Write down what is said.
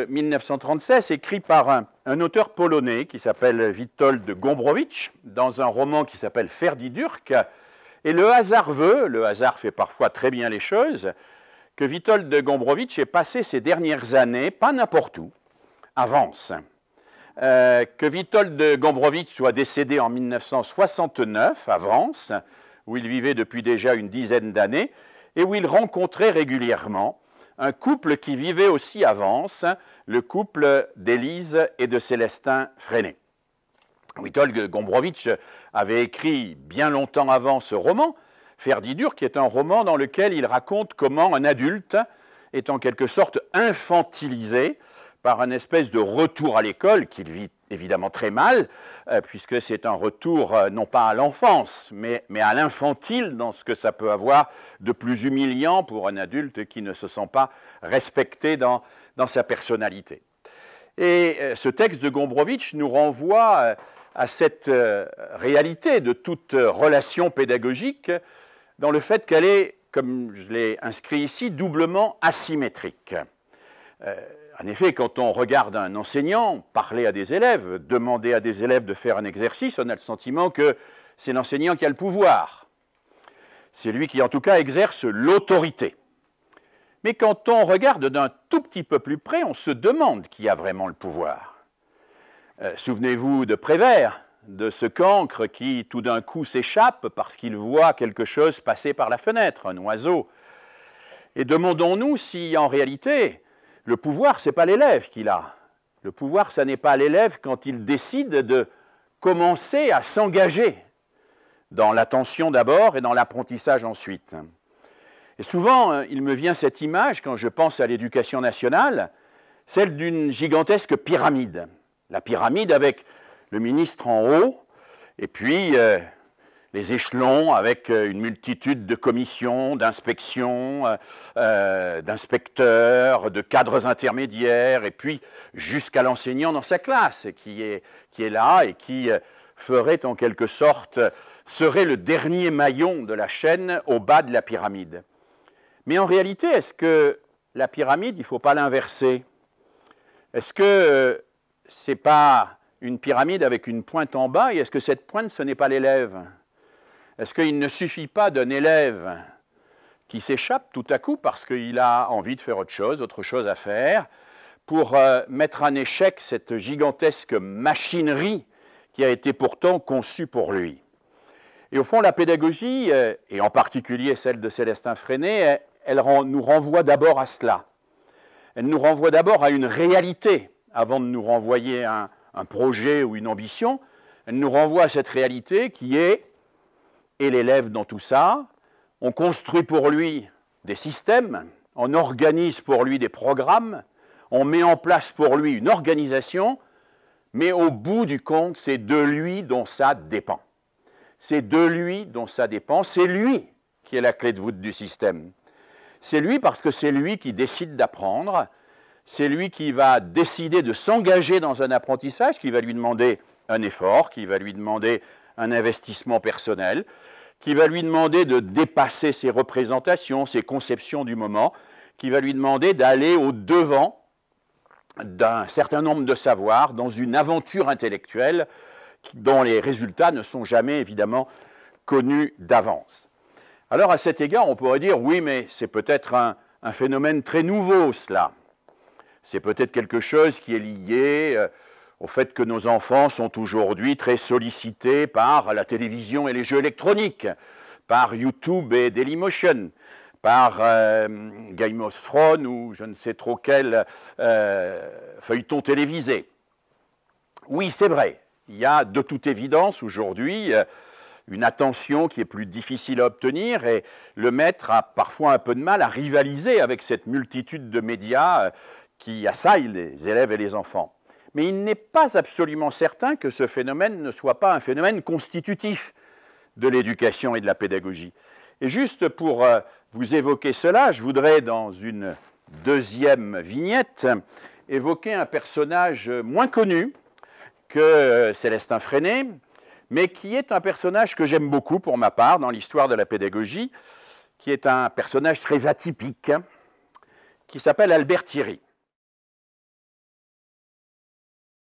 1936, écrit par un auteur polonais qui s'appelle Witold Gombrowicz, dans un roman qui s'appelle Ferdydurk. Et le hasard veut, le hasard fait parfois très bien les choses, que Witold Gombrowicz ait passé ses dernières années, pas n'importe où, à Vence. Que Witold Gombrowicz soit décédé en 1969 à Vence, où il vivait depuis déjà une dizaine d'années, et où il rencontrait régulièrement un couple qui vivait aussi à Vence, le couple d'Élise et de Célestin Freinet. Witold Gombrowicz avait écrit bien longtemps avant ce roman, Ferdydurk, qui est un roman dans lequel il raconte comment un adulte est en quelque sorte infantilisé par une espèce de retour à l'école qu'il vit évidemment très mal, puisque c'est un retour non pas à l'enfance, mais à l'infantile, dans ce que ça peut avoir de plus humiliant pour un adulte qui ne se sent pas respecté dans sa personnalité. Et ce texte de Gombrowicz nous renvoie à cette réalité de toute relation pédagogique, dans le fait qu'elle est, comme je l'ai inscrit ici, doublement asymétrique. En effet, quand on regarde un enseignant parler à des élèves, demander à des élèves de faire un exercice, on a le sentiment que c'est l'enseignant qui a le pouvoir. C'est lui qui, en tout cas, exerce l'autorité. Mais quand on regarde d'un tout petit peu plus près, on se demande qui a vraiment le pouvoir. Souvenez-vous de Prévert, de ce cancre qui, tout d'un coup, s'échappe parce qu'il voit quelque chose passer par la fenêtre, un oiseau. Et demandons-nous si, en réalité, le pouvoir, ce n'est pas l'élève qui l'a. Le pouvoir, ce n'est pas l'élève quand il décide de commencer à s'engager dans l'attention d'abord et dans l'apprentissage ensuite. Et souvent, il me vient cette image, quand je pense à l'éducation nationale, celle d'une gigantesque pyramide. La pyramide avec le ministre en haut, et puis les échelons avec une multitude de commissions, d'inspections, d'inspecteurs, de cadres intermédiaires, et puis jusqu'à l'enseignant dans sa classe, qui est là et qui ferait en quelque sorte, serait le dernier maillon de la chaîne au bas de la pyramide. Mais en réalité, est-ce que la pyramide, il ne faut pas l'inverser? Est-ce que ce n'est pas une pyramide avec une pointe en bas, et est-ce que cette pointe, ce n'est pas l'élève? Est-ce qu'il ne suffit pas d'un élève qui s'échappe tout à coup parce qu'il a envie de faire autre chose à faire, pour mettre en échec cette gigantesque machinerie qui a été pourtant conçue pour lui? Et au fond, la pédagogie, et en particulier celle de Célestin Freinet, elle nous renvoie d'abord à cela. Elle nous renvoie d'abord à une réalité, avant de nous renvoyer à un projet ou une ambition. Elle nous renvoie à cette réalité qui est, et l'élève dans tout ça, on construit pour lui des systèmes, on organise pour lui des programmes, on met en place pour lui une organisation, mais au bout du compte, c'est de lui dont ça dépend. C'est de lui dont ça dépend, c'est lui qui est la clé de voûte du système. C'est lui parce que c'est lui qui décide d'apprendre, c'est lui qui va décider de s'engager dans un apprentissage qui va lui demander un effort, qui va lui demander un investissement personnel, qui va lui demander de dépasser ses représentations, ses conceptions du moment, qui va lui demander d'aller au-devant d'un certain nombre de savoirs dans une aventure intellectuelle dont les résultats ne sont jamais évidemment connus d'avance. Alors à cet égard, on pourrait dire, oui, mais c'est peut-être un phénomène très nouveau, cela. C'est peut-être quelque chose qui est lié au fait que nos enfants sont aujourd'hui très sollicités par la télévision et les jeux électroniques, par YouTube et Dailymotion, par Game of Thrones ou je ne sais trop quel feuilleton télévisé. Oui, c'est vrai, il y a de toute évidence aujourd'hui une attention qui est plus difficile à obtenir et le maître a parfois un peu de mal à rivaliser avec cette multitude de médias qui assaillent les élèves et les enfants. Mais il n'est pas absolument certain que ce phénomène ne soit pas un phénomène constitutif de l'éducation et de la pédagogie. Et juste pour vous évoquer cela, je voudrais, dans une deuxième vignette, évoquer un personnage moins connu que Célestin Freinet, mais qui est un personnage que j'aime beaucoup pour ma part dans l'histoire de la pédagogie, qui est un personnage très atypique, qui s'appelle Albert Thierry.